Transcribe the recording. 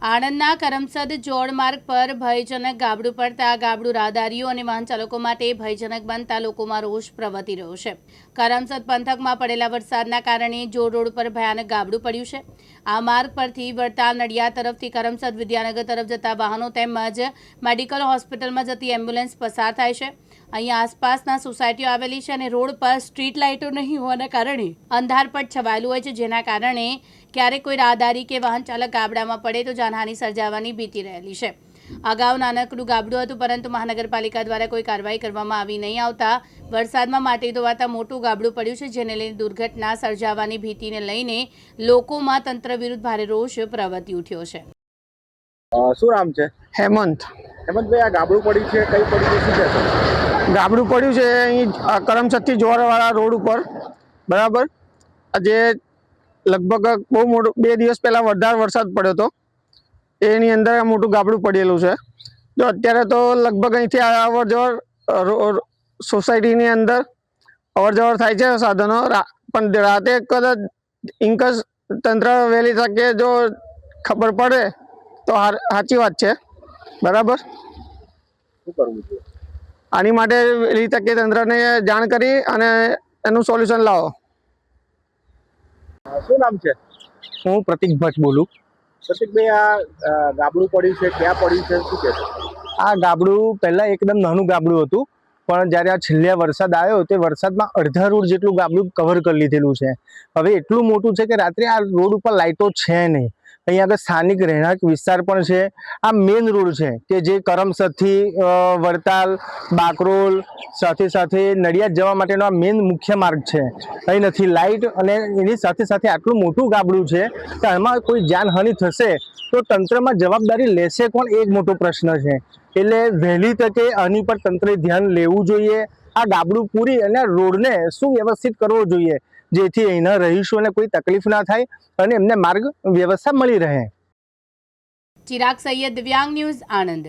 આણંદના કરમસદ જોડ માર્ગ પર ભયજનક ગાબડું પડતા ગાબડું રાહદારીઓ અને વાહન ચાલકો માટે ભયજનક બનતા લોકોમાં રોષ પ્રવર્તી રહ્યો છે। કરમસદ પંથકમાં પડેલા વરસાદના કારણે જોડ રોડ પર ભયાનક ગાબડું પડ્યું છે। આ માર્ગ પરથી વડતાલ નડિયાદ તરફથી કરમસદ વિદ્યાનગર તરફ જતા વાહનો તેમજ મેડિકલ હોસ્પિટલમાં જતી એમ્બ્યુલન્સ પસાર થાય છે। અહીંયા આસપાસના સોસાયટીઓ આવેલી છે અને રોડ પર સ્ટ્રીટ લાઇટો નહીં હોવાના કારણે અંધારપટ છવાયેલું હોય છે, જેના કારણે ક્યારેક કોઈ રાહદારી કે વાહન ચાલક ગાબડામાં પડે તો જાનહાનિ સર્જાવાની ભીતિ રહેલી છે। અગાઉ નાનકડું ગાબડું હતું, પરંતુ મહાનગરપાલિકા દ્વારા કોઈ કાર્યવાહી કરવામાં આવી નહીં આવતા વરસાદમાં માટી ધોવાતા મોટું ગાબડું પડ્યું છે, જેને લઈને દુર્ઘટના સર્જાવાની ભીતિને લઈને લોકોમાં તંત્ર વિરુદ્ધ ભારે રોષ પ્રવર્તી ઉઠ્યો છે। શું નામ છે? હેમંત। હેમંતભાઈ, આ ગાબડું પડ્યું છે, કઈ પડ્યું છે, શું કહેશો? ગાબડું પડ્યું છે અહીં કરમસદથી જોરવાળા રોડ ઉપર, બરાબર। આજે લગભગ બહુ મોટું 2 દિવસ પહેલાં વધારે વરસાદ પડ્યો હતો, એની અંદર મોટું ગાબડું પડેલું છે। જો અત્યારે તો લગભગ અહીંથી અવર જવર સોસાયટીની અંદર અવર જવર થાય છે સાધનો, પણ રાતે કદાચ ઇન્કસ તંત્ર વહેલી તકે જો ખબર પડે તો સાચી વાત છે, બરાબર। શું કરવું જોઈએ? આની માટે વહેલી તકે તંત્રને જાણ કરી અને એનું સોલ્યુશન લાવો। શું નામ છે? હું પ્રતિક ભટ્ટ બોલું। પ્રતિકભાઈ, આ ગાબડું પડ્યું છે, ક્યાં પડ્યું છે, શું કહેશો? આ ગાબડું પહેલાં એકદમ નાનું ગાબડું હતું, પણ જ્યારે આ છેલ્લે વરસાદ આવ્યો તે વરસાદમાં અડધા રોડ જેટલું ગાબડું કવર કરી લીધેલું છે। હવે એટલું મોટું છે કે રાત્રે આ રોડ ઉપર લાઇટો છે નહીં। અહીંયા આગળ સ્થાનિક રહેણાંક વિસ્તાર પણ છે। આ મેઇન રોડ છે કે જે કરમસદથી વડતાલ, બાકરોલ સાથે સાથે નડિયાદ જવા માટેનો આ મેઇન મુખ્ય માર્ગ છે। અહીં નથી લાઇટ, અને એની સાથે સાથે આટલું મોટું ગાબડું છે કે એમાં કોઈ જાનહાનિ થશે તો તંત્રમાં જવાબદારી લેશે કોણ, એ એક મોટો પ્રશ્ન છે। એટલે વહેલી તકે આની પર તંત્રે ધ્યાન લેવું જોઈએ। આ ગાબડું પૂરી અને રોડને સુવ્યવસ્થિત કરવો જોઈએ, જેથી અહીંના રહીશોને કોઈ તકલીફ ના થાય અને એમને માર્ગ વ્યવસ્થા મળી રહે। ચિરાગ સૈયદ, દિવ્યાંગ ન્યૂઝ, આણંદ।